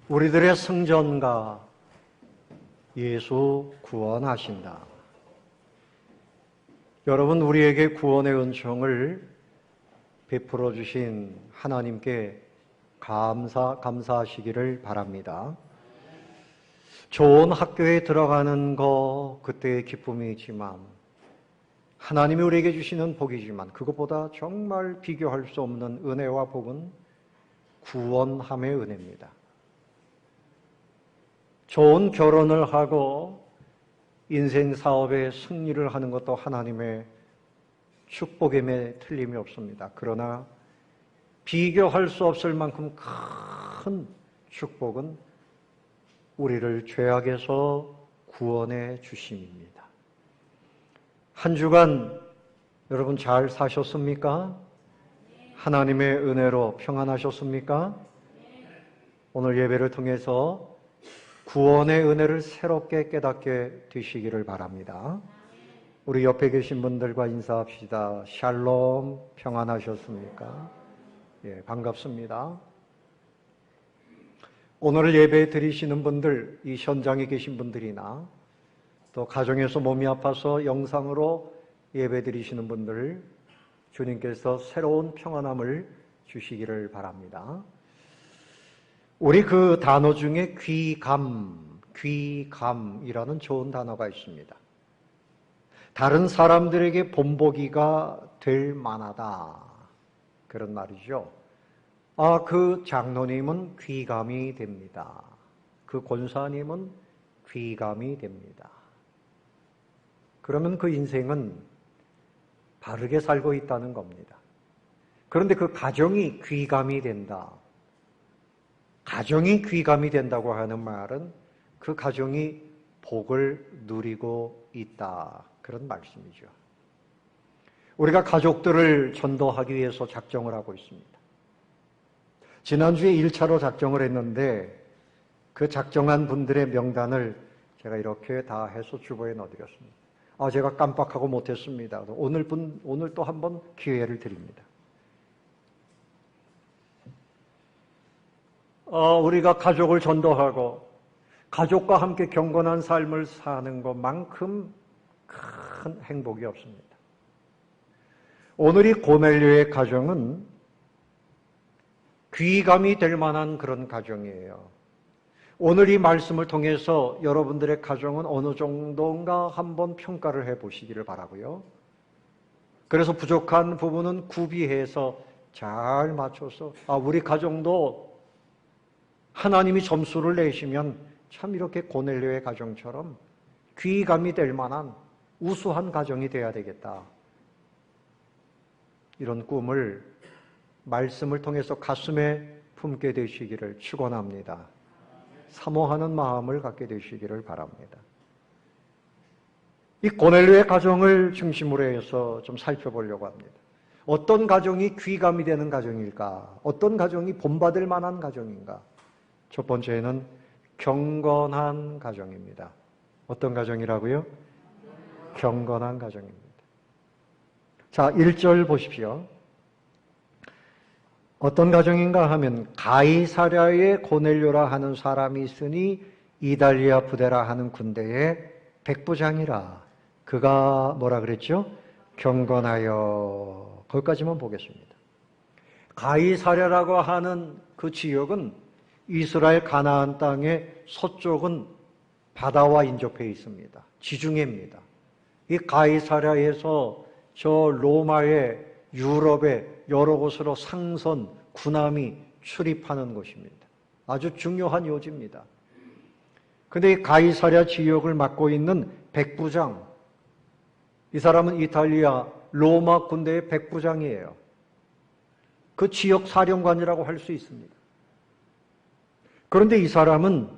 우리들의 승전가 예수 구원하신다. 여러분, 우리에게 구원의 은총을 베풀어 주신 하나님께 감사하시기를 바랍니다. 좋은 학교에 들어가는 거 그때의 기쁨이지만, 하나님이 우리에게 주시는 복이지만, 그것보다 정말 비교할 수 없는 은혜와 복은 구원함의 은혜입니다. 좋은 결혼을 하고 인생 사업에 승리를 하는 것도 하나님의 축복임에 틀림이 없습니다. 그러나 비교할 수 없을 만큼 큰 축복은 우리를 죄악에서 구원해 주심입니다. 한 주간 여러분 잘 사셨습니까? 하나님의 은혜로 평안하셨습니까? 오늘 예배를 통해서 구원의 은혜를 새롭게 깨닫게 되시기를 바랍니다. 우리 옆에 계신 분들과 인사합시다. 샬롬, 평안하셨습니까? 예, 반갑습니다. 오늘 예배 드리시는 분들, 이 현장에 계신 분들이나 또 가정에서 몸이 아파서 영상으로 예배 드리시는 분들, 주님께서 새로운 평안함을 주시기를 바랍니다. 우리 그 단어 중에 귀감이라는 좋은 단어가 있습니다. 다른 사람들에게 본보기가 될 만하다, 그런 말이죠. 그 장로님은 귀감이 됩니다. 그 권사님은 귀감이 됩니다. 그러면 그 인생은 바르게 살고 있다는 겁니다. 그런데 그 가정이 귀감이 된다. 가정이 귀감이 된다고 하는 말은 그 가정이 복을 누리고 있다, 그런 말씀이죠. 우리가 가족들을 전도하기 위해서 작정을 하고 있습니다. 지난주에 1차로 작정을 했는데 그 작정한 분들의 명단을 제가 이렇게 다 해서 주보에 넣어드렸습니다. 제가 깜빡하고 못했습니다. 오늘 또 한번 기회를 드립니다. 우리가 가족을 전도하고 가족과 함께 경건한 삶을 사는 것만큼 큰 행복이 없습니다. 오늘 이 고넬료의 가정은 귀감이 될 만한 그런 가정이에요. 오늘 이 말씀을 통해서 여러분들의 가정은 어느 정도인가 한번 평가를 해보시기를 바라고요. 그래서 부족한 부분은 구비해서 잘 맞춰서 우리 가정도 하나님이 점수를 내시면 참 이렇게 고넬료의 가정처럼 귀감이 될 만한 우수한 가정이 되어야 되겠다. 이런 꿈을 말씀을 통해서 가슴에 품게 되시기를 축원합니다. 사모하는 마음을 갖게 되시기를 바랍니다. 이 고넬료의 가정을 중심으로 해서 좀 살펴보려고 합니다. 어떤 가정이 귀감이 되는 가정일까? 어떤 가정이 본받을 만한 가정인가? 첫 번째는 경건한 가정입니다. 어떤 가정이라고요? 경건한 가정입니다. 자, 1절 보십시오. 어떤 가정인가 하면 가이사랴에 고넬료라 하는 사람이 있으니 이달리아 부대라 하는 군대의 백부장이라. 그가 뭐라 그랬죠? 경건하여. 거기까지만 보겠습니다. 가이사랴라고 하는 그 지역은 이스라엘 가나안 땅의 서쪽은 바다와 인접해 있습니다. 지중해입니다. 이 가이사랴에서 저 로마의 유럽의 여러 곳으로 상선, 군함이 출입하는 곳입니다. 아주 중요한 요지입니다. 그런데 이 가이사랴 지역을 맡고 있는 백부장, 이 사람은 이탈리아 로마 군대의 백부장이에요. 그 지역 사령관이라고 할 수 있습니다. 그런데 이 사람은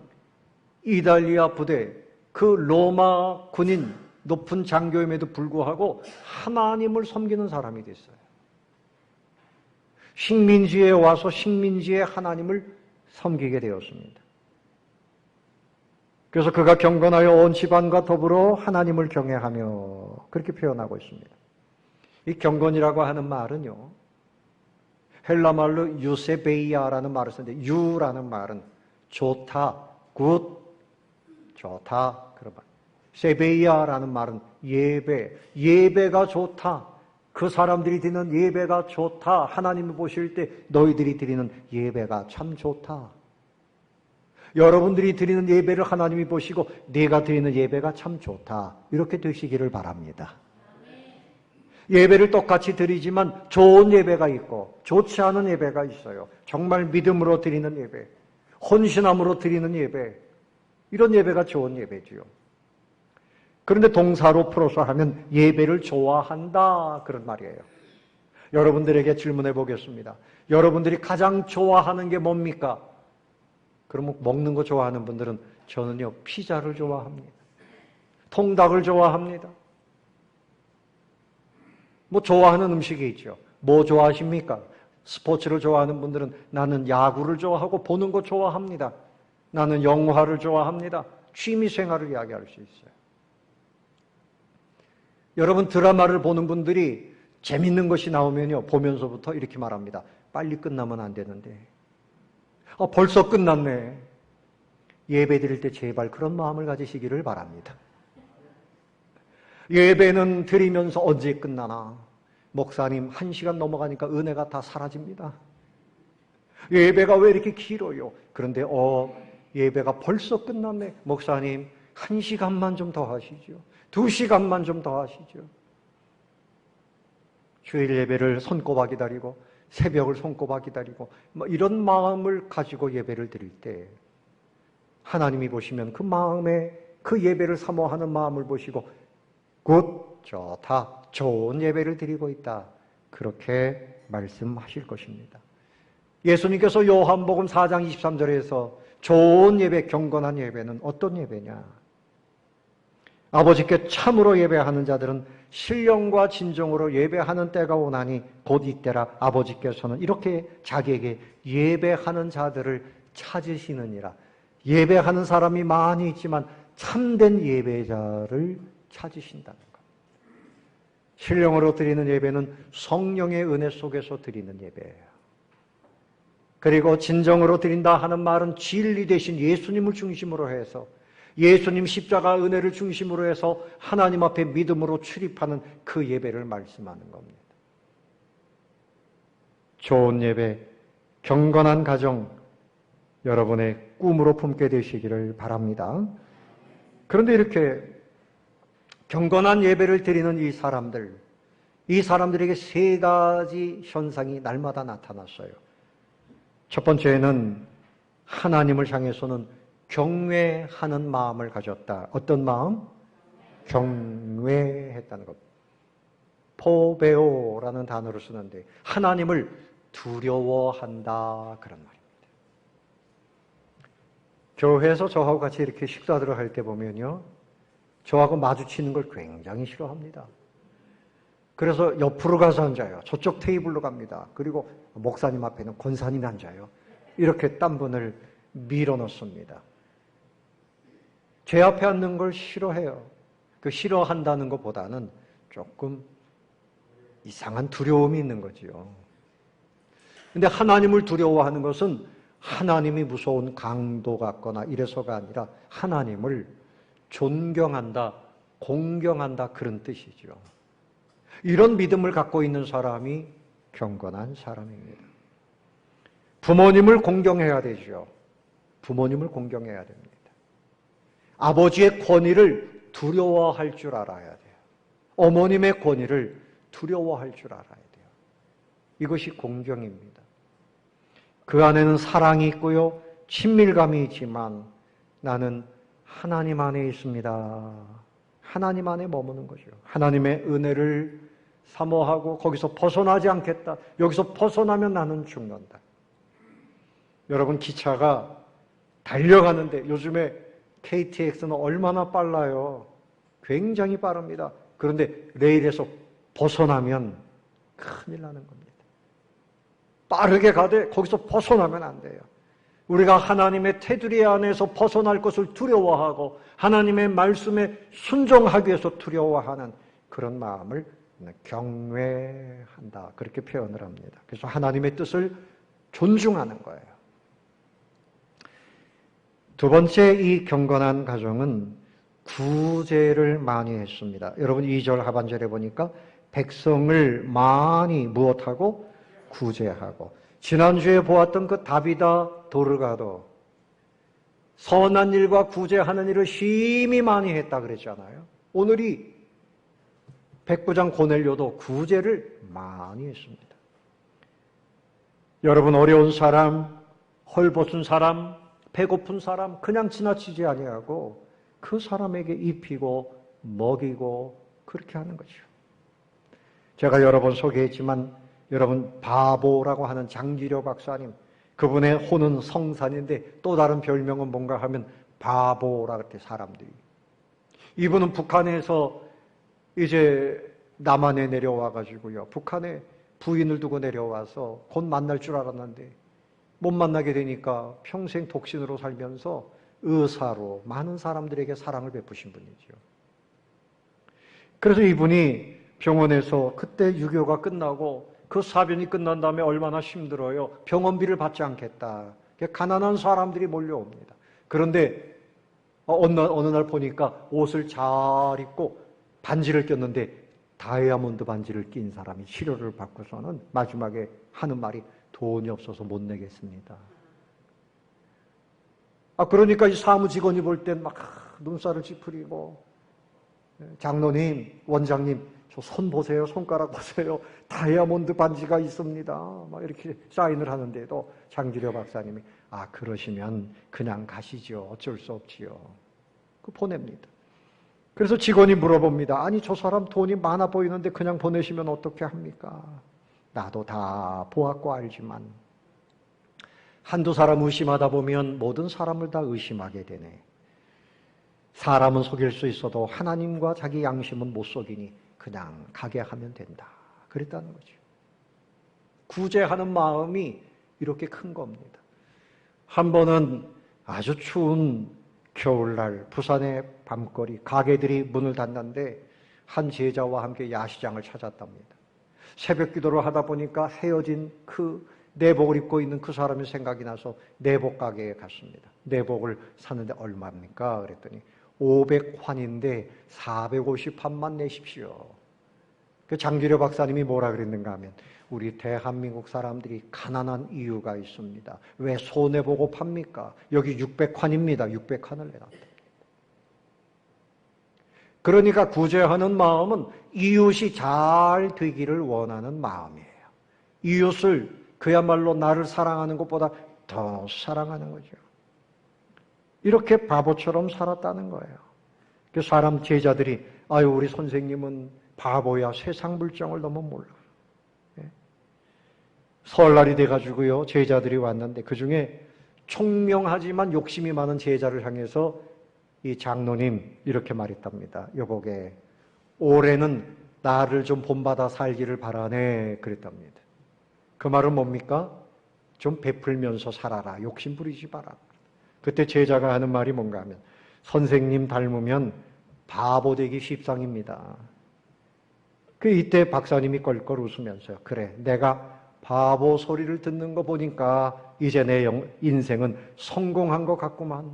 이달리아 부대, 그 로마 군인 높은 장교임에도 불구하고 하나님을 섬기는 사람이 됐어요. 식민지에 와서 식민지의 하나님을 섬기게 되었습니다. 그래서 그가 경건하여 온 집안과 더불어 하나님을 경외하며 그렇게 표현하고 있습니다. 이 경건이라고 하는 말은요, 헬라 말로 유세베이아라는 말을 쓰는데, 유라는 말은 좋다, 굿, 좋다. 그런 말. 세베이아라는 말은 예배가 좋다. 그 사람들이 드리는 예배가 좋다. 하나님이 보실 때 너희들이 드리는 예배가 참 좋다. 여러분들이 드리는 예배를 하나님이 보시고 내가 드리는 예배가 참 좋다. 이렇게 되시기를 바랍니다. 예배를 똑같이 드리지만 좋은 예배가 있고 좋지 않은 예배가 있어요. 정말 믿음으로 드리는 예배, 헌신함으로 드리는 예배, 이런 예배가 좋은 예배지요. 그런데 동사로 풀어서 하면 예배를 좋아한다, 그런 말이에요. 여러분들에게 질문해 보겠습니다. 여러분들이 가장 좋아하는 게 뭡니까? 그러면 먹는 거 좋아하는 분들은 저는요, 피자를 좋아합니다. 통닭을 좋아합니다. 뭐 좋아하는 음식이 있죠. 뭐 좋아하십니까? 스포츠를 좋아하는 분들은 나는 야구를 좋아하고 보는 거 좋아합니다. 나는 영화를 좋아합니다. 취미생활을 이야기할 수 있어요. 여러분 드라마를 보는 분들이 재밌는 것이 나오면요, 보면서부터 이렇게 말합니다. 빨리 끝나면 안 되는데. 벌써 끝났네. 예배 드릴 때 제발 그런 마음을 가지시기를 바랍니다. 예배는 드리면서 언제 끝나나? 목사님, 1시간 넘어가니까 은혜가 다 사라집니다. 예배가 왜 이렇게 길어요? 그런데 예배가 벌써 끝났네. 목사님, 1시간만 좀 더 하시죠. 2시간만 좀 더 하시죠. 주일 예배를 손꼽아 기다리고 새벽을 손꼽아 기다리고 이런 마음을 가지고 예배를 드릴 때 하나님이 보시면 그 마음에 그 예배를 사모하는 마음을 보시고 굿, 좋다, 좋은 예배를 드리고 있다. 그렇게 말씀하실 것입니다. 예수님께서 요한복음 4장 23절에서 좋은 예배, 경건한 예배는 어떤 예배냐? 아버지께 참으로 예배하는 자들은 신령과 진정으로 예배하는 때가 오나니 곧 이때라. 아버지께서는 이렇게 자기에게 예배하는 자들을 찾으시느니라. 예배하는 사람이 많이 있지만 참된 예배자를 찾으신다는 것. 신령으로 드리는 예배는 성령의 은혜 속에서 드리는 예배예요. 그리고 진정으로 드린다 하는 말은 진리 대신 예수님을 중심으로 해서 예수님 십자가 은혜를 중심으로 해서 하나님 앞에 믿음으로 출입하는 그 예배를 말씀하는 겁니다. 좋은 예배, 경건한 가정, 여러분의 꿈으로 품게 되시기를 바랍니다. 그런데 이렇게 경건한 예배를 드리는 이 사람들에게 세 가지 현상이 날마다 나타났어요. 첫 번째는 하나님을 향해서는 경외하는 마음을 가졌다. 어떤 마음? 경외했다는 것. 포베오라는 단어를 쓰는데 하나님을 두려워한다, 그런 말입니다. 교회에서 저하고 같이 이렇게 식사들을 할 때 보면요, 저하고 마주치는 걸 굉장히 싫어합니다. 그래서 옆으로 가서 앉아요. 저쪽 테이블로 갑니다. 그리고 목사님 앞에는 권사님이 앉아요. 이렇게 딴 분을 밀어넣습니다. 제 앞에 앉는 걸 싫어해요. 그 싫어한다는 것보다는 조금 이상한 두려움이 있는 거지요. 근데 하나님을 두려워하는 것은 하나님이 무서운 강도 같거나 이래서가 아니라 하나님을 존경한다, 공경한다, 그런 뜻이죠. 이런 믿음을 갖고 있는 사람이 경건한 사람입니다. 부모님을 공경해야 되죠. 부모님을 공경해야 됩니다. 아버지의 권위를 두려워할 줄 알아야 돼요. 어머님의 권위를 두려워할 줄 알아야 돼요. 이것이 공경입니다. 그 안에는 사랑이 있고요, 친밀감이 있지만 나는 하나님 안에 있습니다. 하나님 안에 머무는 거죠. 하나님의 은혜를 사모하고 거기서 벗어나지 않겠다. 여기서 벗어나면 나는 죽는다. 여러분, 기차가 달려가는데 요즘에 KTX는 얼마나 빨라요? 굉장히 빠릅니다. 그런데 레일에서 벗어나면 큰일 나는 겁니다. 빠르게 가되 거기서 벗어나면 안 돼요. 우리가 하나님의 테두리 안에서 벗어날 것을 두려워하고 하나님의 말씀에 순종하기 위해서 두려워하는 그런 마음을 경외한다, 그렇게 표현을 합니다. 그래서 하나님의 뜻을 존중하는 거예요. 두 번째 이 경건한 가정은 구제를 많이 했습니다. 여러분 2절 하반절에 보니까 백성을 많이 무엇하고? 구제하고. 지난주에 보았던 그 다비다 도르가도 선한 일과 구제하는 일을 심히 많이 했다 그랬잖아요. 오늘이 백부장 고넬료도 구제를 많이 했습니다. 여러분 어려운 사람, 헐벗은 사람, 배고픈 사람 그냥 지나치지 아니하고 그 사람에게 입히고 먹이고 그렇게 하는 거죠. 제가 여러 번 소개했지만 여러분 바보라고 하는 장기려 박사님, 그분의 호는 성산인데 또 다른 별명은 뭔가 하면 바보라 그랬대 사람들이. 이분은 북한에서 이제 남한에 내려와 가지고요. 북한에 부인을 두고 내려와서 곧 만날 줄 알았는데 못 만나게 되니까 평생 독신으로 살면서 의사로 많은 사람들에게 사랑을 베푸신 분이죠. 그래서 이분이 병원에서 그때 유교가 끝나고 그 사변이 끝난 다음에 얼마나 힘들어요. 병원비를 받지 않겠다. 가난한 사람들이 몰려옵니다. 그런데 어느 날 보니까 옷을 잘 입고 반지를 꼈는데 다이아몬드 반지를 낀 사람이 치료를 받고서는 마지막에 하는 말이 돈이 없어서 못 내겠습니다. 그러니까 이 사무직원이 볼 땐 막 눈살을 찌푸리고 장로님, 원장님 저 손 보세요. 손가락 보세요. 다이아몬드 반지가 있습니다. 막 이렇게 사인을 하는데도 장기려 박사님이 그러시면 그냥 가시죠. 어쩔 수 없지요. 보냅니다. 그래서 직원이 물어봅니다. 아니 저 사람 돈이 많아 보이는데 그냥 보내시면 어떻게 합니까? 나도 다 보았고 알지만 한두 사람 의심하다 보면 모든 사람을 다 의심하게 되네. 사람은 속일 수 있어도 하나님과 자기 양심은 못 속이니 그냥 가게 하면 된다. 그랬다는 거죠. 구제하는 마음이 이렇게 큰 겁니다. 한 번은 아주 추운 겨울날 부산의 밤거리 가게들이 문을 닫는데 한 제자와 함께 야시장을 찾았답니다. 새벽 기도를 하다 보니까 헤어진 그 내복을 입고 있는 그 사람이 생각이 나서 내복 가게에 갔습니다. 내복을 샀는데 얼마입니까? 그랬더니 500환인데 450환만 내십시오. 그 장기려 박사님이 뭐라 그랬는가 하면 우리 대한민국 사람들이 가난한 이유가 있습니다. 왜 손해보고 팝니까? 여기 600환입니다. 600환을 내놨다. 그러니까 구제하는 마음은 이웃이 잘 되기를 원하는 마음이에요. 이웃을 그야말로 나를 사랑하는 것보다 더 사랑하는 거죠. 이렇게 바보처럼 살았다는 거예요. 그 사람 제자들이 우리 선생님은 바보야. 세상 물정을 너무 몰라. 설날이 돼가지고요. 제자들이 왔는데 그중에 총명하지만 욕심이 많은 제자를 향해서 이 장로님 이렇게 말했답니다. 여보게 올해는 나를 좀 본받아 살기를 바라네 그랬답니다. 그 말은 뭡니까? 좀 베풀면서 살아라. 욕심 부리지 마라. 그때 제자가 하는 말이 뭔가 하면 선생님 닮으면 바보 되기 십상입니다. 이때 박사님이 껄껄 웃으면서 그래 내가 바보 소리를 듣는 거 보니까 이제 내 인생은 성공한 것 같구만.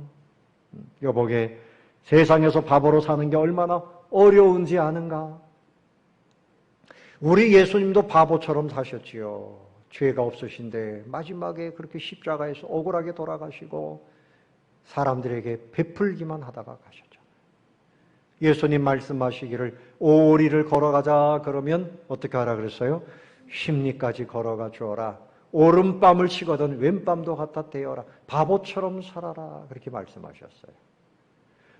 여보게 세상에서 바보로 사는 게 얼마나 어려운지 아는가? 우리 예수님도 바보처럼 사셨지요. 죄가 없으신데 마지막에 그렇게 십자가에서 억울하게 돌아가시고 사람들에게 베풀기만 하다가 가셨죠. 예수님 말씀하시기를 오리를 걸어가자 그러면 어떻게 하라 그랬어요? 십리까지 걸어가 주어라. 오른밤을 치거든 왼밤도 갖다 대어라. 바보처럼 살아라. 그렇게 말씀하셨어요.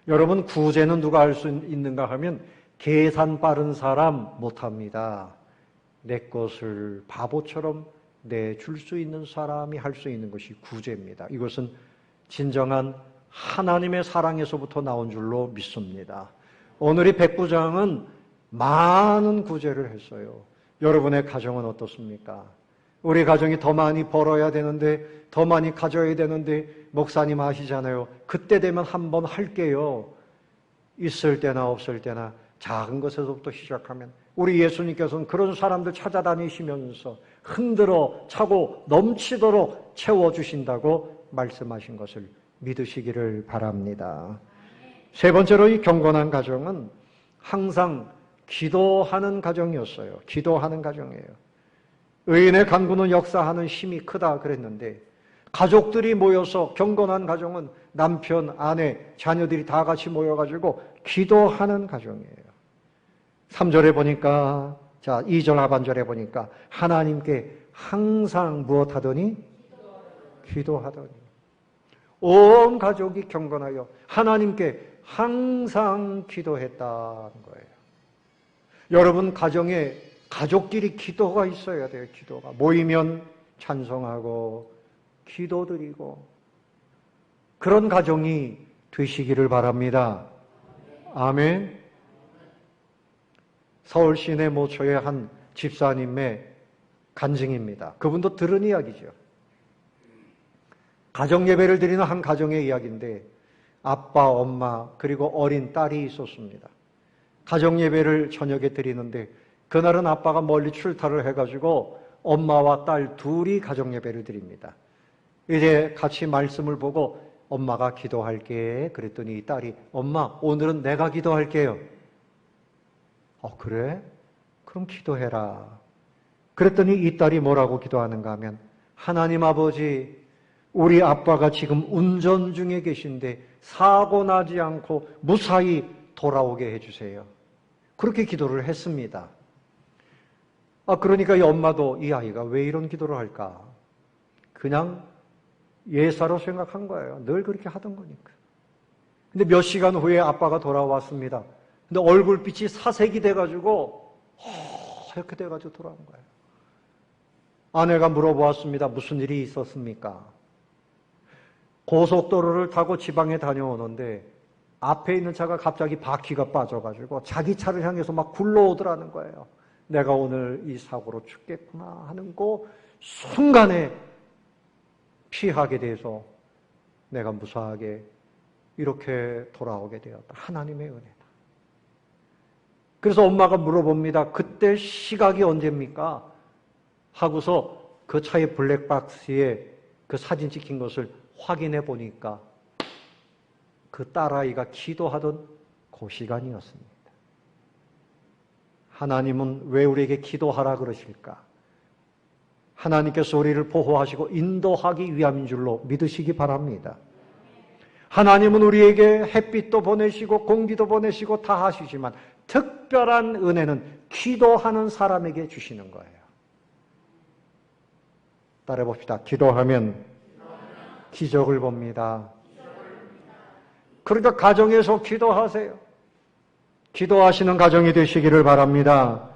여러분 구제는 누가 할 수 있는가 하면 계산 빠른 사람 못합니다. 내 것을 바보처럼 내줄 수 있는 사람이 할 수 있는 것이 구제입니다. 이것은 진정한 하나님의 사랑에서부터 나온 줄로 믿습니다. 오늘 이 백부장은 많은 구제를 했어요. 여러분의 가정은 어떻습니까? 우리 가정이 더 많이 벌어야 되는데 더 많이 가져야 되는데 목사님 아시잖아요. 그때 되면 한번 할게요. 있을 때나 없을 때나 작은 것에서부터 시작하면 우리 예수님께서는 그런 사람들 찾아다니시면서 흔들어 차고 넘치도록 채워주신다고 말씀하신 것을 믿으시기를 바랍니다. 세 번째로 이 경건한 가정은 항상 기도하는 가정이었어요. 기도하는 가정이에요. 의인의 간구는 역사하는 힘이 크다 그랬는데 가족들이 모여서 경건한 가정은 남편, 아내, 자녀들이 다 같이 모여가지고 기도하는 가정이에요. 3절에 보니까, 자, 2절 하반절에 보니까 하나님께 항상 무엇하더니? 기도하더니. 온 가족이 경건하여 하나님께 항상 기도했다는 거예요. 여러분 가정에 가족끼리 기도가 있어야 돼요. 기도가. 모이면 찬송하고 기도드리고 그런 가정이 되시기를 바랍니다. 아멘. 서울 시내 모처의 한 집사님의 간증입니다. 그분도 들은 이야기죠. 가정예배를 드리는 한 가정의 이야기인데 아빠, 엄마 그리고 어린 딸이 있었습니다. 가정예배를 저녁에 드리는데 그날은 아빠가 멀리 출타를 해가지고 엄마와 딸 둘이 가정예배를 드립니다. 이제 같이 말씀을 보고 엄마가 기도할게 그랬더니 딸이 엄마 오늘은 내가 기도할게요. 그래? 그럼 기도해라. 그랬더니 이 딸이 뭐라고 기도하는가 하면 하나님 아버지 우리 아빠가 지금 운전 중에 계신데 사고 나지 않고 무사히 돌아오게 해주세요. 그렇게 기도를 했습니다. 그러니까 이 엄마도 이 아이가 왜 이런 기도를 할까? 그냥 예사로 생각한 거예요. 늘 그렇게 하던 거니까. 근데 몇 시간 후에 아빠가 돌아왔습니다. 근데 얼굴빛이 사색이 돼가지고 이렇게 돼가지고 돌아온 거예요. 아내가 물어보았습니다. 무슨 일이 있었습니까? 고속도로를 타고 지방에 다녀오는데 앞에 있는 차가 갑자기 바퀴가 빠져가지고 자기 차를 향해서 막 굴러오더라는 거예요. 내가 오늘 이 사고로 죽겠구나 하는 그 순간에 피하게 돼서 내가 무사하게 이렇게 돌아오게 되었다. 하나님의 은혜다. 그래서 엄마가 물어봅니다. 그때 시각이 언제입니까? 하고서 그 차의 블랙박스에 그 사진 찍힌 것을 확인해 보니까 그 딸아이가 기도하던 그 시간이었습니다. 하나님은 왜 우리에게 기도하라 그러실까? 하나님께서 우리를 보호하시고 인도하기 위함인 줄로 믿으시기 바랍니다. 하나님은 우리에게 햇빛도 보내시고 공기도 보내시고 다 하시지만 특별한 은혜는 기도하는 사람에게 주시는 거예요. 따라해 봅시다. 기도하면 기적을 봅니다. 그러니까 가정에서 기도하세요. 기도하시는 가정이 되시기를 바랍니다.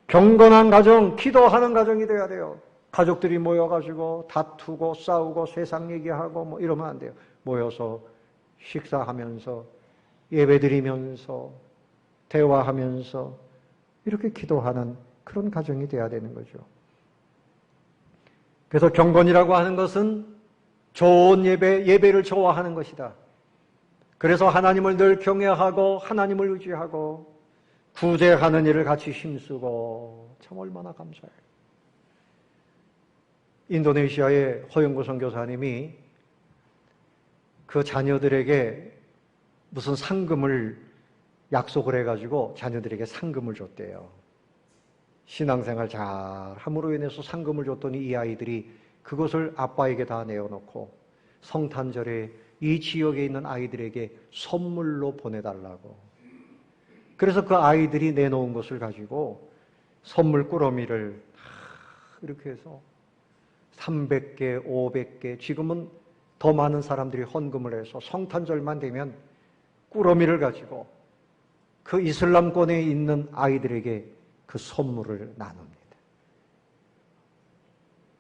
경건한 가정, 기도하는 가정이 돼야 돼요. 가족들이 모여가지고 다투고 싸우고 세상 얘기하고 뭐 이러면 안 돼요. 모여서 식사하면서 예배드리면서 대화하면서 이렇게 기도하는 그런 가정이 돼야 되는 거죠. 그래서 경건이라고 하는 것은 좋은 예배를 좋아하는 것이다. 그래서 하나님을 늘 경외하고 하나님을 의지하고 구제하는 일을 같이 힘쓰고 참 얼마나 감사해요. 인도네시아의 허영구 선교사님이 그 자녀들에게 무슨 상금을 약속을 해가지고 자녀들에게 상금을 줬대요. 신앙생활 잘 함으로 인해서 상금을 줬더니 이 아이들이 그것을 아빠에게 다 내어놓고 성탄절에 이 지역에 있는 아이들에게 선물로 보내달라고. 그래서 그 아이들이 내놓은 것을 가지고 선물 꾸러미를 이렇게 해서 300개, 500개, 지금은 더 많은 사람들이 헌금을 해서 성탄절만 되면 꾸러미를 가지고 그 이슬람권에 있는 아이들에게 그 선물을 나눕니다.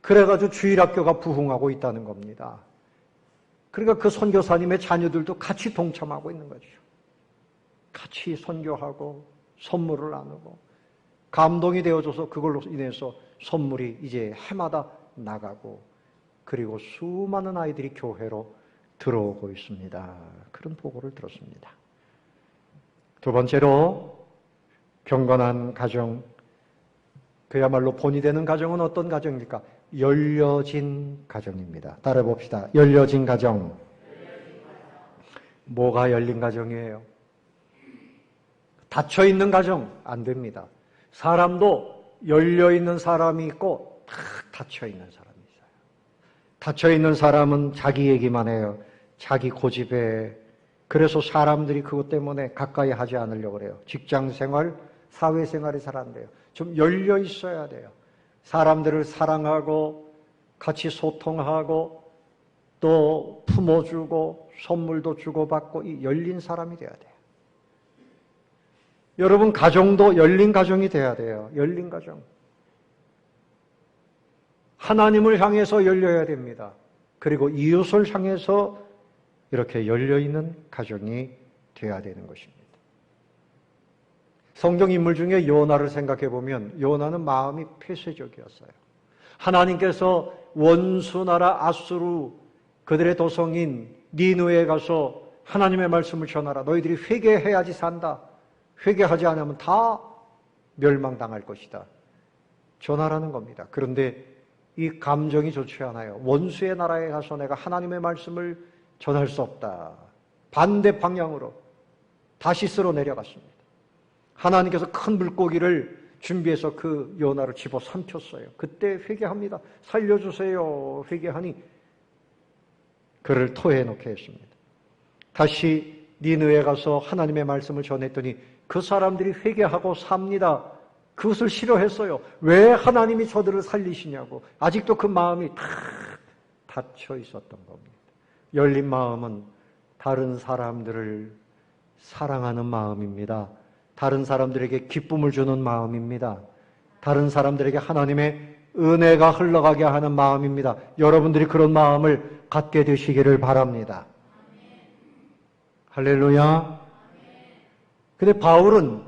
그래가지고 주일학교가 부흥하고 있다는 겁니다. 그러니까 그 선교사님의 자녀들도 같이 동참하고 있는 거죠. 같이 선교하고 선물을 나누고 감동이 되어줘서 그걸로 인해서 선물이 이제 해마다 나가고 그리고 수많은 아이들이 교회로 들어오고 있습니다. 그런 보고를 들었습니다. 두 번째로 경건한 가정, 그야말로 본이 되는 가정은 어떤 가정입니까? 열려진 가정입니다. 따라해 봅시다. 열려진 가정. 뭐가 열린 가정이에요? 닫혀있는 가정 안 됩니다. 사람도 열려있는 사람이 있고 탁 닫혀있는 사람이 있어요. 닫혀있는 사람은 자기 얘기만 해요. 자기 고집에. 그래서 사람들이 그것 때문에 가까이 하지 않으려고 그래요. 직장생활, 사회생활이 잘 안 돼요. 좀 열려 있어야 돼요. 사람들을 사랑하고 같이 소통하고 또 품어주고 선물도 주고받고 이 열린 사람이 돼야 돼요. 여러분 가정도 열린 가정이 돼야 돼요. 열린 가정. 하나님을 향해서 열려야 됩니다. 그리고 이웃을 향해서 이렇게 열려있는 가정이 돼야 되는 것입니다. 성경 인물 중에 요나를 생각해 보면 요나는 마음이 폐쇄적이었어요. 하나님께서 원수나라 아수르 그들의 도성인 니느웨에 가서 하나님의 말씀을 전하라. 너희들이 회개해야지 산다. 회개하지 않으면 다 멸망당할 것이다. 전하라는 겁니다. 그런데 이 감정이 좋지 않아요. 원수의 나라에 가서 내가 하나님의 말씀을 전할 수 없다. 반대 방향으로 다시 쓸어 내려갔습니다. 하나님께서 큰 물고기를 준비해서 그 요나를 집어 삼켰어요. 그때 회개합니다. 살려주세요. 회개하니 그를 토해놓게 했습니다. 다시 니느웨에 가서 하나님의 말씀을 전했더니 그 사람들이 회개하고 삽니다. 그것을 싫어했어요. 왜 하나님이 저들을 살리시냐고. 아직도 그 마음이 다 닫혀 있었던 겁니다. 열린 마음은 다른 사람들을 사랑하는 마음입니다. 다른 사람들에게 기쁨을 주는 마음입니다. 다른 사람들에게 하나님의 은혜가 흘러가게 하는 마음입니다. 여러분들이 그런 마음을 갖게 되시기를 바랍니다. 할렐루야. 근데 바울은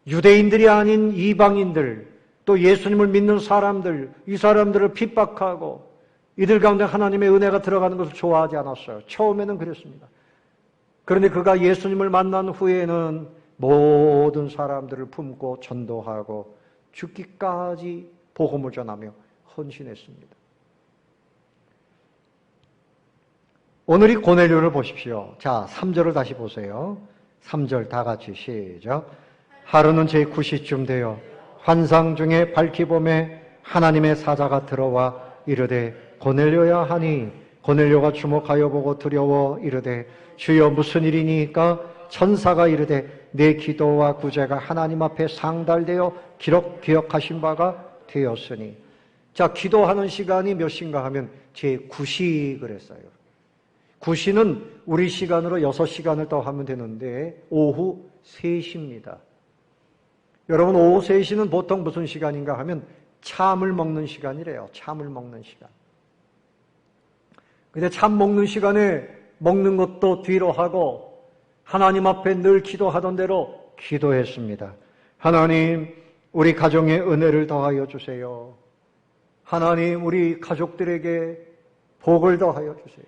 유대인들이 아닌 이방인들, 또 예수님을 믿는 사람들, 이 사람들을 핍박하고 이들 가운데 하나님의 은혜가 들어가는 것을 좋아하지 않았어요. 처음에는 그랬습니다. 그런데 그가 예수님을 만난 후에는 모든 사람들을 품고 전도하고 죽기까지 복음을 전하며 헌신했습니다. 오늘 이 고넬료를 보십시오. 자, 3절을 다시 보세요. 3절 다 같이 시작. 하루는 제9시쯤 되어 환상 중에 밝히 봄에 하나님의 사자가 들어와 이르되 고넬료야 하니 고넬료가 주목하여 보고 두려워 이르되 주여 무슨 일이니까 천사가 이르되 내 기도와 구제가 하나님 앞에 상달되어 기억하신 바가 되었으니. 자, 기도하는 시간이 몇 시인가 하면 제9시 그랬어요. 9시는 우리 시간으로 6시간을 더 하면 되는데 오후 3시입니다. 여러분 오후 3시는 보통 무슨 시간인가 하면 참을 먹는 시간이래요. 참을 먹는 시간. 근데 참 먹는 시간에 먹는 것도 뒤로 하고 하나님 앞에 늘 기도하던 대로 기도했습니다. 하나님, 우리 가정에 은혜를 더하여 주세요. 하나님, 우리 가족들에게 복을 더하여 주세요.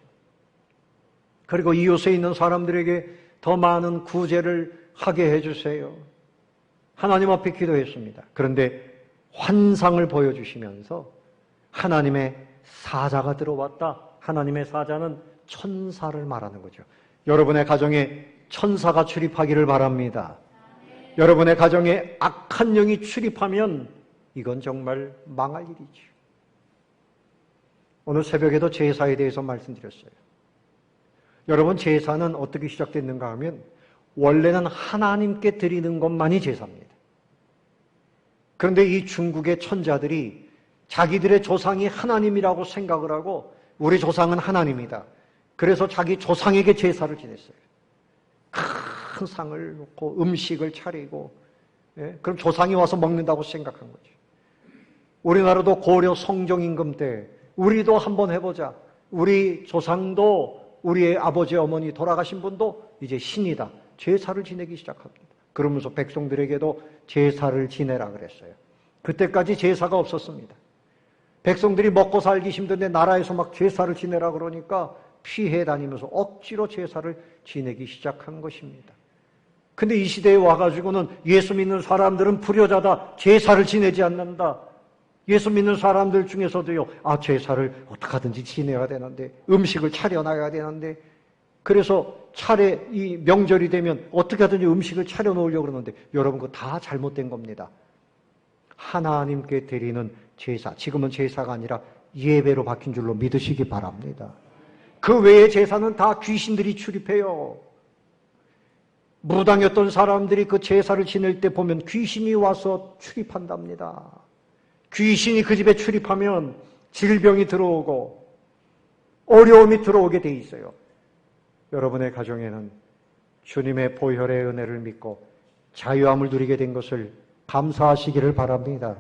그리고 이웃에 있는 사람들에게 더 많은 구제를 하게 해주세요. 하나님 앞에 기도했습니다. 그런데 환상을 보여주시면서 하나님의 사자가 들어왔다. 하나님의 사자는 천사를 말하는 거죠. 여러분의 가정에 천사가 출입하기를 바랍니다. 여러분의 가정에 악한 영이 출입하면 이건 정말 망할 일이죠. 오늘 새벽에도 제사에 대해서 말씀드렸어요. 여러분, 제사는 어떻게 시작됐는가 하면 원래는 하나님께 드리는 것만이 제사입니다. 그런데 이 중국의 천자들이 자기들의 조상이 하나님이라고 생각을 하고 우리 조상은 하나님이다. 그래서 자기 조상에게 제사를 지냈어요. 큰 상을 놓고 음식을 차리고, 그럼 조상이 와서 먹는다고 생각한 거죠. 우리나라도 고려 성종임금 때 우리도 한번 해보자. 우리 조상도 우리의 아버지 어머니 돌아가신 분도 이제 신이다. 제사를 지내기 시작합니다. 그러면서 백성들에게도 제사를 지내라 그랬어요. 그때까지 제사가 없었습니다. 백성들이 먹고 살기 힘든데 나라에서 막 제사를 지내라 그러니까 피해 다니면서 억지로 제사를 지내기 시작한 것입니다. 근데 이 시대에 와가지고는 예수 믿는 사람들은 불효자다. 제사를 지내지 않는다. 예수 믿는 사람들 중에서도요, 제사를 어떻게 하든지 지내야 되는데, 음식을 차려놔야 되는데, 그래서 이 명절이 되면 어떻게 하든지 음식을 차려 놓으려고 그러는데 여러분 그거 다 잘못된 겁니다. 하나님께 드리는 제사, 지금은 제사가 아니라 예배로 바뀐 줄로 믿으시기 바랍니다. 그 외의 제사는 다 귀신들이 출입해요. 무당이었던 사람들이 그 제사를 지낼 때 보면 귀신이 와서 출입한답니다. 귀신이 그 집에 출입하면 질병이 들어오고 어려움이 들어오게 돼 있어요. 여러분의 가정에는 주님의 보혈의 은혜를 믿고 자유함을 누리게 된 것을 감사하시기를 바랍니다.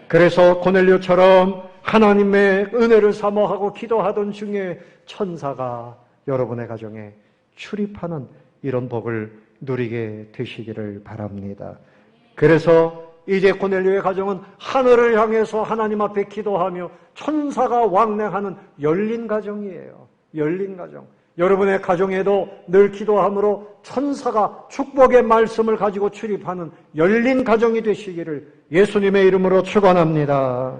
그래서 고넬료처럼 하나님의 은혜를 사모하고 기도하던 중에 천사가 여러분의 가정에 출입하는 이런 복을 누리게 되시기를 바랍니다. 그래서 이제 고넬료의 가정은 하늘을 향해서 하나님 앞에 기도하며 천사가 왕래하는 열린 가정이에요. 열린 가정. 여러분의 가정에도 늘 기도함으로 천사가 축복의 말씀을 가지고 출입하는 열린 가정이 되시기를 예수님의 이름으로 축원합니다.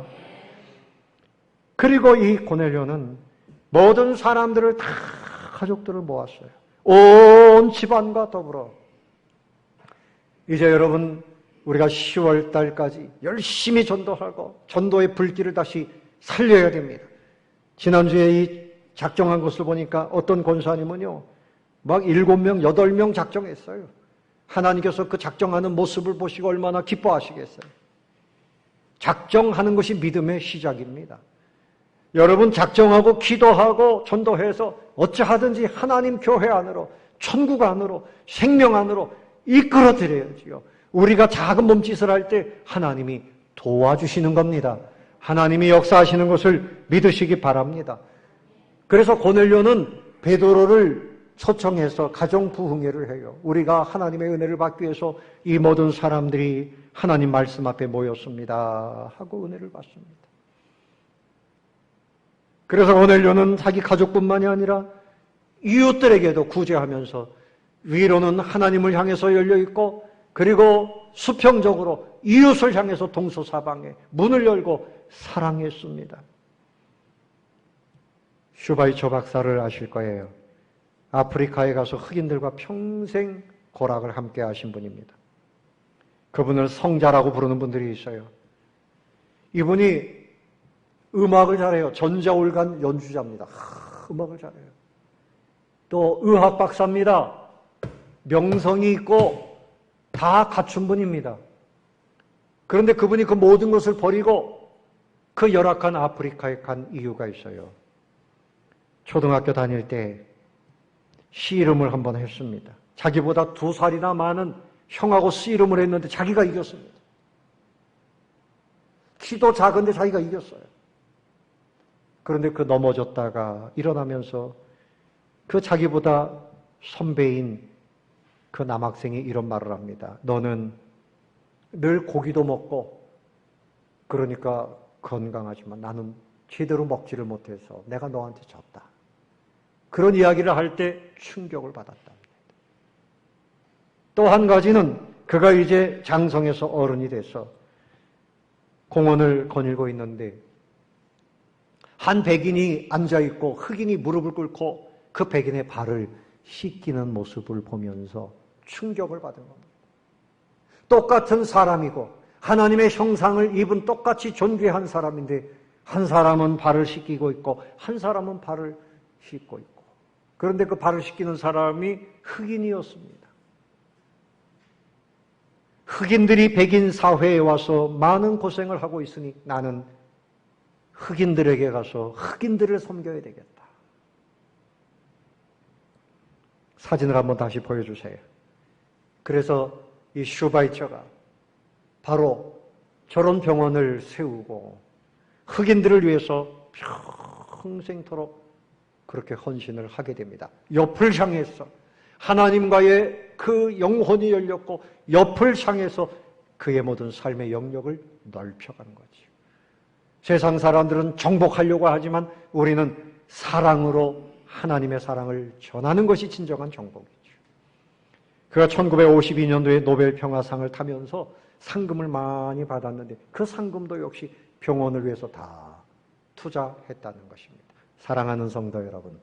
그리고 이 고넬료는 모든 사람들을 다 가족들을 모았어요. 온 집안과 더불어. 이제 여러분 우리가 10월 달까지 열심히 전도하고 전도의 불길을 다시 살려야 됩니다. 지난주에 이 작정한 것을 보니까 어떤 권사님은요, 막 7명, 8명 작정했어요. 하나님께서 그 작정하는 모습을 보시고 얼마나 기뻐하시겠어요. 작정하는 것이 믿음의 시작입니다. 여러분 작정하고 기도하고 전도해서 어찌하든지 하나님 교회 안으로, 천국 안으로, 생명 안으로 이끌어 드려야지요. 우리가 작은 몸짓을 할 때 하나님이 도와주시는 겁니다. 하나님이 역사하시는 것을 믿으시기 바랍니다. 그래서 고넬료는 베드로를 초청해서 가정 부흥회를 해요. 우리가 하나님의 은혜를 받기 위해서 이 모든 사람들이 하나님 말씀 앞에 모였습니다 하고 은혜를 받습니다. 그래서 고넬료는 자기 가족뿐만이 아니라 이웃들에게도 구제하면서 위로는 하나님을 향해서 열려있고 그리고 수평적으로 이웃을 향해서 동서사방에 문을 열고 사랑했습니다. 슈바이처 박사를 아실 거예요. 아프리카에 가서 흑인들과 평생 고락을 함께 하신 분입니다. 그분을 성자라고 부르는 분들이 있어요. 이분이 음악을 잘해요. 전자올간 연주자입니다. 음악을 잘해요. 또 의학 박사입니다. 명성이 있고 다 갖춘 분입니다. 그런데 그분이 그 모든 것을 버리고 그 열악한 아프리카에 간 이유가 있어요. 초등학교 다닐 때 씨름을 한번 했습니다. 자기보다 2살이나 많은 형하고 씨름을 했는데 자기가 이겼습니다. 키도 작은데 자기가 이겼어요. 그런데 그 넘어졌다가 일어나면서 그 자기보다 선배인 그 남학생이 이런 말을 합니다. 너는 늘 고기도 먹고 그러니까 건강하지만 나는 제대로 먹지를 못해서 내가 너한테 졌다. 그런 이야기를 할 때 충격을 받았답니다. 또 한 가지는 그가 이제 장성에서 어른이 돼서 공원을 거닐고 있는데 한 백인이 앉아있고 흑인이 무릎을 꿇고 그 백인의 발을 씻기는 모습을 보면서 충격을 받은 겁니다. 똑같은 사람이고 하나님의 형상을 입은 똑같이 존귀한 사람인데 한 사람은 발을 씻기고 있고 한 사람은 발을 씻고 있고 그런데 그 발을 씻기는 사람이 흑인이었습니다. 흑인들이 백인 사회에 와서 많은 고생을 하고 있으니 나는 흑인들에게 가서 흑인들을 섬겨야 되겠다. 사진을 한번 다시 보여주세요. 그래서 이 슈바이처가 바로 저런 병원을 세우고 흑인들을 위해서 평생토록 그렇게 헌신을 하게 됩니다. 옆을 향해서 하나님과의 그 영혼이 열렸고 옆을 향해서 그의 모든 삶의 영역을 넓혀가는 거죠. 세상 사람들은 정복하려고 하지만 우리는 사랑으로 하나님의 사랑을 전하는 것이 진정한 정복이죠. 그가 1952년도에 노벨 평화상을 타면서 상금을 많이 받았는데 그 상금도 역시 병원을 위해서 다 투자했다는 것입니다. 사랑하는 성도 여러분,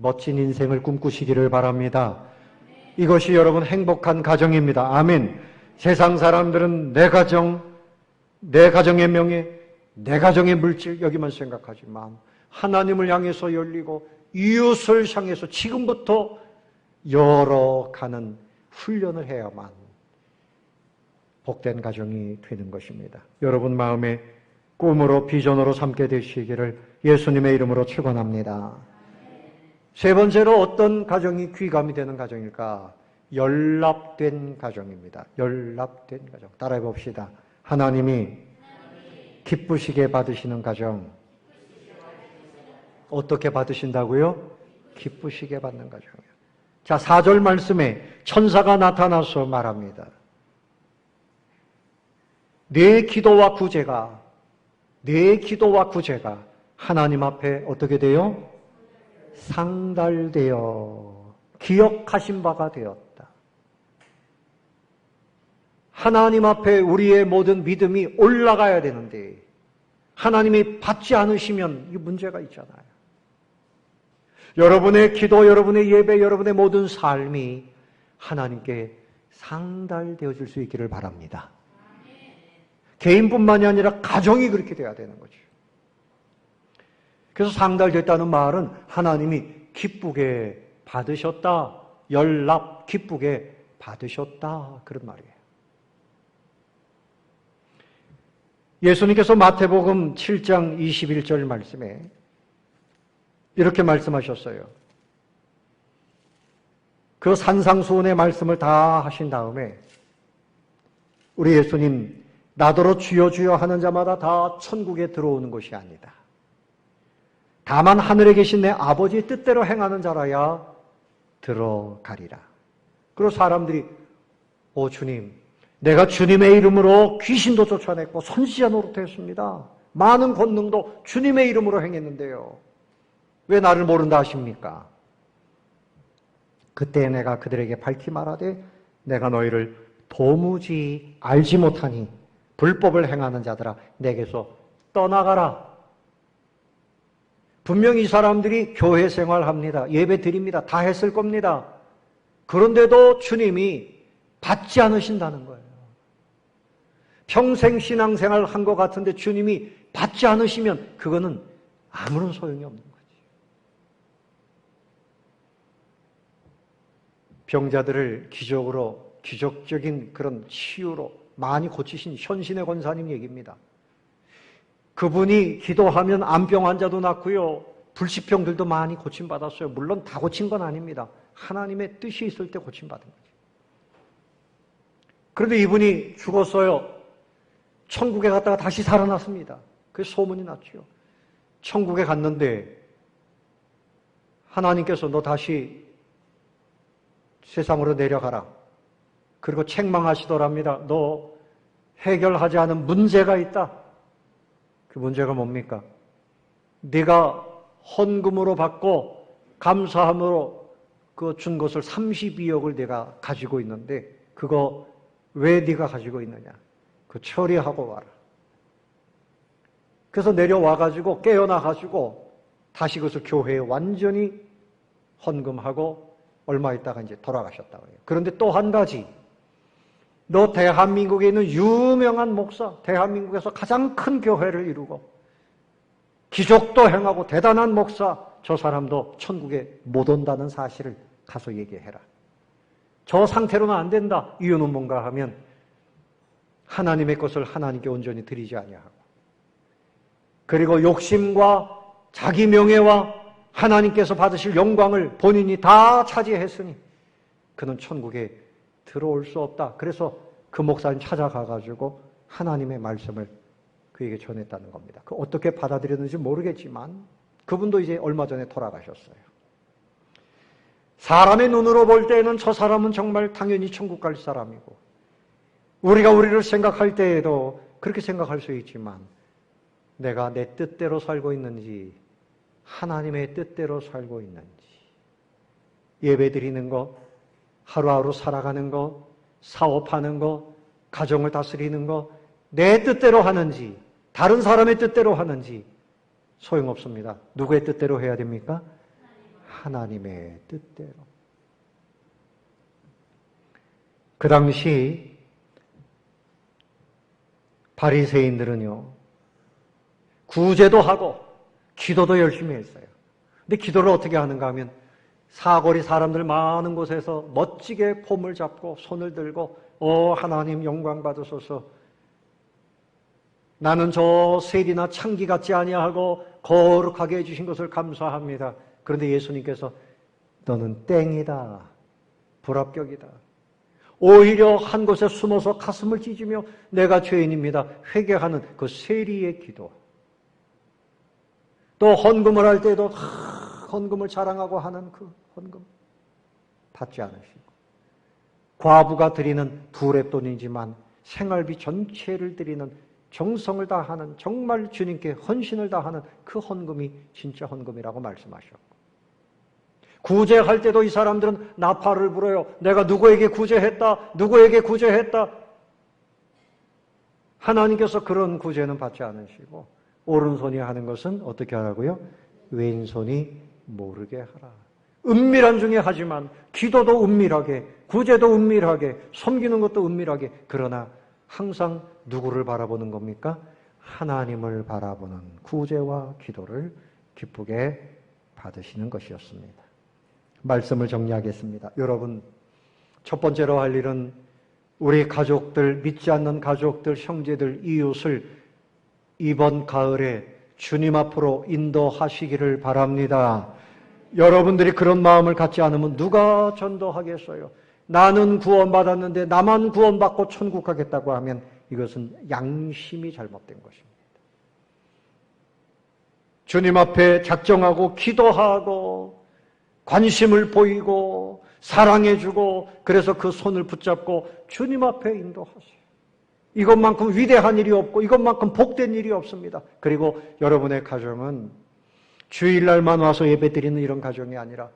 멋진 인생을 꿈꾸시기를 바랍니다. 이것이 여러분 행복한 가정입니다. 아멘. 세상 사람들은 내 가정, 내 가정의 명예, 내 가정의 물질 여기만 생각하지만 하나님을 향해서 열리고 이웃을 향해서 지금부터 열어가는 훈련을 해야만 복된 가정이 되는 것입니다. 여러분 마음에 꿈으로 비전으로 삼게 되시기를 예수님의 이름으로 축원합니다. 세 번째로 어떤 가정이 귀감이 되는 가정일까? 연락된 가정입니다. 연락된 가정. 따라해 봅시다. 하나님이 기쁘시게 받으시는 가정. 어떻게 받으신다고요? 기쁘시게 받는 가정이에요. 자, 4절 말씀에 천사가 나타나서 말합니다. 내 기도와 구제가 하나님 앞에 어떻게 돼요? 상달되어 기억하신 바가 되었다. 하나님 앞에 우리의 모든 믿음이 올라가야 되는데 하나님이 받지 않으시면 이 문제가 있잖아요. 여러분의 기도, 여러분의 예배, 여러분의 모든 삶이 하나님께 상달되어질 수 있기를 바랍니다. 개인뿐만이 아니라 가정이 그렇게 돼야 되는 거죠. 그래서 상달됐다는 말은 하나님이 기쁘게 받으셨다. 연락 기쁘게 받으셨다. 그런 말이에요. 예수님께서 마태복음 7장 21절 말씀에 이렇게 말씀하셨어요. 그 산상수훈의 말씀을 다 하신 다음에 우리 예수님 나더러 주여 주여 하는 자마다 다 천국에 들어오는 것이 아니다. 다만 하늘에 계신 내 아버지의 뜻대로 행하는 자라야 들어가리라. 그리고 사람들이 주님, 내가 주님의 이름으로 귀신도 쫓아냈고 선지자 노릇했습니다. 많은 권능도 주님의 이름으로 행했는데요. 왜 나를 모른다 하십니까? 그때 내가 그들에게 밝히 말하되 내가 너희를 도무지 알지 못하니 불법을 행하는 자들아 내게서 떠나가라. 분명히 이 사람들이 교회 생활합니다. 예배 드립니다. 다 했을 겁니다. 그런데도 주님이 받지 않으신다는 거예요. 평생 신앙생활 한 것 같은데 주님이 받지 않으시면 그거는 아무런 소용이 없는 거지. 병자들을 기적적인 그런 치유로 많이 고치신 현신의 권사님 얘기입니다. 그분이 기도하면 암병 환자도 낫고요. 불치병들도 많이 고침받았어요. 물론 다 고친 건 아닙니다. 하나님의 뜻이 있을 때 고침받은 거죠. 그런데 이분이 죽었어요. 천국에 갔다가 다시 살아났습니다. 그래서 소문이 났죠. 천국에 갔는데 하나님께서 너 다시 세상으로 내려가라. 그리고 책망하시더랍니다. 너 해결하지 않은 문제가 있다. 그 문제가 뭡니까? 네가 헌금으로 받고 감사함으로 그 준 것을 32억을 내가 가지고 있는데 그거 왜 네가 가지고 있느냐? 그 처리하고 와라. 그래서 내려와가지고 깨어나가지고 다시 그것을 교회에 완전히 헌금하고 얼마 있다가 이제 돌아가셨다고 해요. 그런데 또 한 가지, 너 대한민국에 있는 유명한 목사, 대한민국에서 가장 큰 교회를 이루고 기적도 행하고 대단한 목사, 저 사람도 천국에 못 온다는 사실을 가서 얘기해라. 저 상태로는 안 된다. 이유는 뭔가 하면 하나님의 것을 하나님께 온전히 드리지 아니하고 그리고 욕심과 자기 명예와 하나님께서 받으실 영광을 본인이 다 차지했으니 그는 천국에 들어올 수 없다. 그래서 그 목사님 찾아가가지고 하나님의 말씀을 그에게 전했다는 겁니다. 그 어떻게 받아들였는지 모르겠지만 그분도 이제 얼마 전에 돌아가셨어요. 사람의 눈으로 볼 때에는 저 사람은 정말 당연히 천국 갈 사람이고 우리가 우리를 생각할 때에도 그렇게 생각할 수 있지만 내가 내 뜻대로 살고 있는지 하나님의 뜻대로 살고 있는지 예배드리는 거, 하루하루 살아가는 거, 사업하는 거, 가정을 다스리는 거 내 뜻대로 하는지 다른 사람의 뜻대로 하는지 소용없습니다. 누구의 뜻대로 해야 됩니까? 하나님의 뜻대로. 그 당시 바리새인들은요, 구제도 하고 기도도 열심히 했어요. 근데 기도를 어떻게 하는가 하면 사거리 사람들 많은 곳에서 멋지게 폼을 잡고 손을 들고 하나님 영광 받으소서. 나는 저 셀이나 창기 같지 아니하고 거룩하게 해주신 것을 감사합니다. 그런데 예수님께서 너는 땡이다. 불합격이다. 오히려 한 곳에 숨어서 가슴을 찢으며 내가 죄인입니다. 회개하는 그 세리의 기도. 또 헌금을 할 때도 헌금을 자랑하고 하는 그 헌금 받지 않으시고, 과부가 드리는 두랩돈이지만 생활비 전체를 드리는 정성을 다하는, 정말 주님께 헌신을 다하는 그 헌금이 진짜 헌금이라고 말씀하셨고, 구제할 때도 이 사람들은 나팔을 불어요. 내가 누구에게 구제했다, 누구에게 구제했다. 하나님께서 그런 구제는 받지 않으시고 오른손이 하는 것은 어떻게 하라고요? 왼손이 모르게 하라. 은밀한 중에 하지만 기도도 은밀하게, 구제도 은밀하게, 섬기는 것도 은밀하게. 그러나 항상 누구를 바라보는 겁니까? 하나님을 바라보는 구제와 기도를 기쁘게 받으시는 것이었습니다. 말씀을 정리하겠습니다. 여러분, 첫 번째로 할 일은 우리 가족들, 믿지 않는 가족들, 형제들, 이웃을 이번 가을에 주님 앞으로 인도하시기를 바랍니다. 여러분들이 그런 마음을 갖지 않으면 누가 전도하겠어요? 나는 구원받았는데 나만 구원받고 천국 가겠다고 하면 이것은 양심이 잘못된 것입니다. 주님 앞에 작정하고 기도하고 관심을 보이고 사랑해주고, 그래서 그 손을 붙잡고 주님 앞에 인도하세요. 이것만큼 위대한 일이 없고 이것만큼 복된 일이 없습니다. 그리고 여러분의 가정은 주일날만 와서 예배드리는 이런 가정이 아니라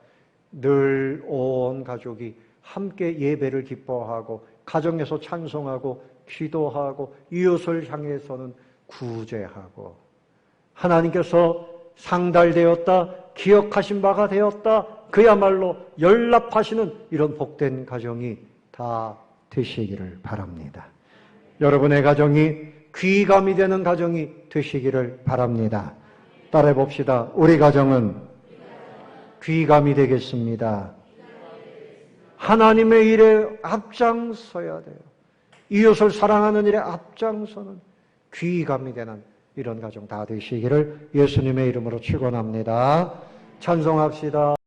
늘 온 가족이 함께 예배를 기뻐하고 가정에서 찬송하고 기도하고 이웃을 향해서는 구제하고, 하나님께서 상달되었다, 기억하신 바가 되었다, 그야말로 연락하시는 이런 복된 가정이 다 되시기를 바랍니다. 여러분의 가정이 귀감이 되는 가정이 되시기를 바랍니다. 따라해 봅시다. 우리 가정은 귀감이 되겠습니다. 하나님의 일에 앞장서야 돼요. 이웃을 사랑하는 일에 앞장서는 귀감이 되는 이런 가정 다 되시기를 예수님의 이름으로 축원합니다. 찬송합시다.